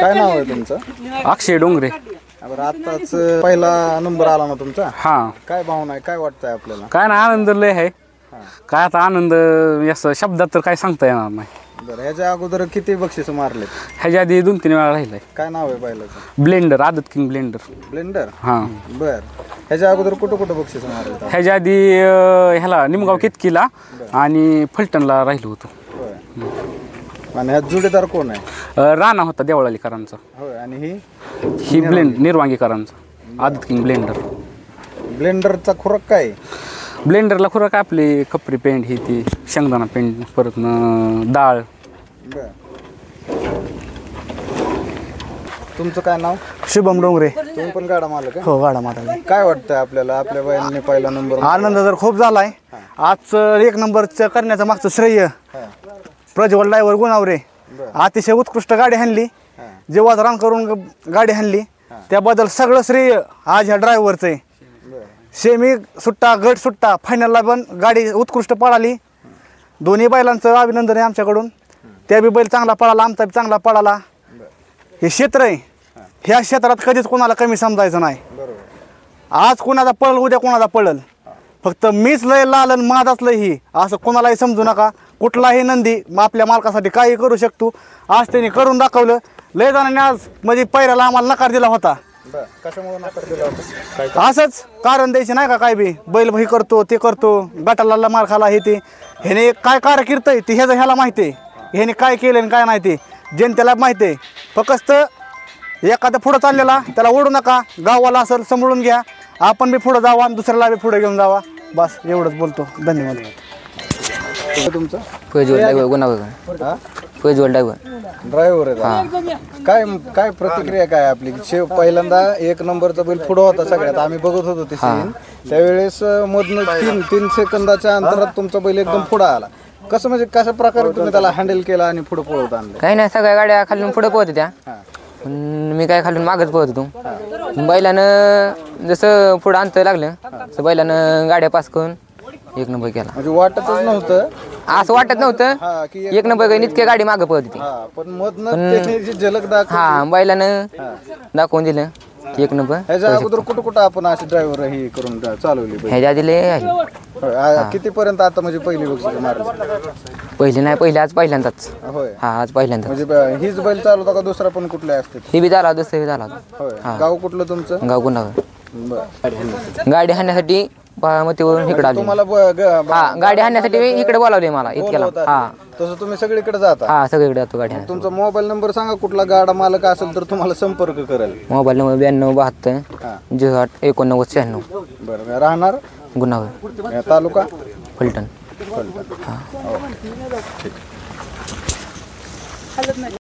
काय नाव आहे तुमचं? अक्षय डोंगरे. बरं, आताच पहिला नंबर आला ना तुमचा? हा. काय भावना आहे, काय वाटतंय आपल्याला? काय ना आनंद लय आहे. काय आता आनंद असं शब्दात तर काय सांगता येणार नाही. बरं, ह्याच्या अगोदर किती बक्षीस मारले? ह्याच्या आधी 2-3 वेळा राहिलाय. काय नाव आहे बैलाचं? ब्लेंडर, आदत किंग ब्लेंडर. ब्लेंडर? हा. बर, ह्याच्या अगोदर कुठं कुठं बक्षीस मारले? ह्याच्या आधी ह्याला निमगाव केतकीला आणि फलटणला राहिलो होतो. आणि ह्यात जुडेदार कोण आहे? राणा होता देवळालीकरांचा. होय. आणि ही निर्वांगीकरांचा आदत किंग ब्लेंडर. ब्लेंडरचा खुराक काय? ब्लेंडरला खुराक आपली कपरी पेंट ही ती शेंगदाणा पेंट परत डाळ. बर, तुमचं काय नाव? शुभम डोंगरे. तुम्ही पण गाडा मालक आहे? हो, गाडा मालक. काय वाटतंय आपल्याला, आपल्या बैलांनी पहिला नंबर? आनंद तर खूप झालाय. आजचं 1 नंबरचं करण्याचं मागचं श्रेय प्रज्वल ड्रायव्हर गुणावरे. अतिशय उत्कृष्ट गाडी हाणली, जेव्हा रान करून गाडी हाणली, त्याबद्दल सगळं श्रेय आज ह्या ड्रायव्हरचं आहे. सेमी सुट्टा, गट सुट्टा, फायनलला पण गाडी उत्कृष्ट पळाली. दोन्ही बैलांचं अभिनंदन आहे आमच्याकडून. त्या बी बैल चांगला पळाला, आमचा बी चांगला पळाला. हे क्षेत्र आहे, ह्या क्षेत्रात कधीच कोणाला कमी समजायचं नाही. आज कोणाचा पळल, उद्या कोणाचा पळल. फक्त मीच लय लालन, माझाच लय ही, असं कोणालाही समजू नका. कुठलाही नंदी आपल्या मालकासाठी काही करू शकतो. आज त्यांनी करून दाखवलं. लय जणांनी आज म्हणजे पहिल्याला आम्हाला नकार दिला होता. असंच कारण द्यायचे नाही का, काय बी बैल हे करतो ते करतो, गटाला मार खाला हे ते. ह्याने काय कारकीर्द आहे ते ह्याला माहिती आहे. ह्याने काय केलं आणि काय नाही ते जनतेला माहिती आहे. फक्त एखादा पुढं चाललेला त्याला ओढू नका. गावाला असेल समजून घ्या. आपण बी पुढं जावा, दुसऱ्याला बी पुढे घेऊन जावा. बस एवढंच बोलतो. धन्यवाद. तुमचं? ड्रायव्हर आहे. काय काय प्रतिक्रिया काय आपली? पहिल्यांदा 1 नंबरचा बैल पुढं होता सगळ्यात, आम्ही बघत होतो ते सीन. त्यावेळेस मधनं 3 सेकंदाच्या अंतरात तुमचा बैल एकदम पुढं आला. कसं म्हणजे कशा प्रकारे तुम्ही त्याला हँडल केला आणि पुढे पळवत आणलं? काही नाही, सगळ्या गाड्या खालून पुढे पळत होत्या, मी काय खालून मागच पळत होतो. बैलानं जसं पुढं अंतर लागलं तसं बैलानं गाड्या पास करून 1 नंबर केला. म्हणजे वाटतच नव्हतं, असं वाटत नव्हतं 1 नंबर काही इतक्या गाडी मागं पळत होती. पण मधनं झलक दाखव. हा, बैलानं दाखवून दिलं 1 नंबर. ह्याच्या अगोदर कुठं कुठं आपण असे ड्रायव्हर ही करून चालवली? ह्याच्या आधी लय आहे. कितीपर्यंत आता म्हणजे पहिली बक्षीस मारली? पहिली नाही, पहिली आज पहिल्यांदाच. होय. हा, आज पहिल्यांदाच. म्हणजे हीच बैल चालवता का दुसरा पण कुठले असते? ही बी झाला, दुसरी बी झाला. गाव कुठलं तुमचं? गाव गुन्हा. गाडी हाणण्यासाठी मतीवरून इकडे आली. तुम्हाला हा, गाडी हाणण्यासाठी इकडे बोलावले मला इतक्याला. हा, तसं तुम्ही सगळीकडे जाता? हा, सगळीकडे जातो गाडी. तुमचा मोबाईल नंबर सांगा, कुठला गाडा मालक असेल तर तुम्हाला संपर्क करेल. Mobile number 92 72 08 89 96. बरं, राहणार गुन्हा, तालुका फलटण. ठीक.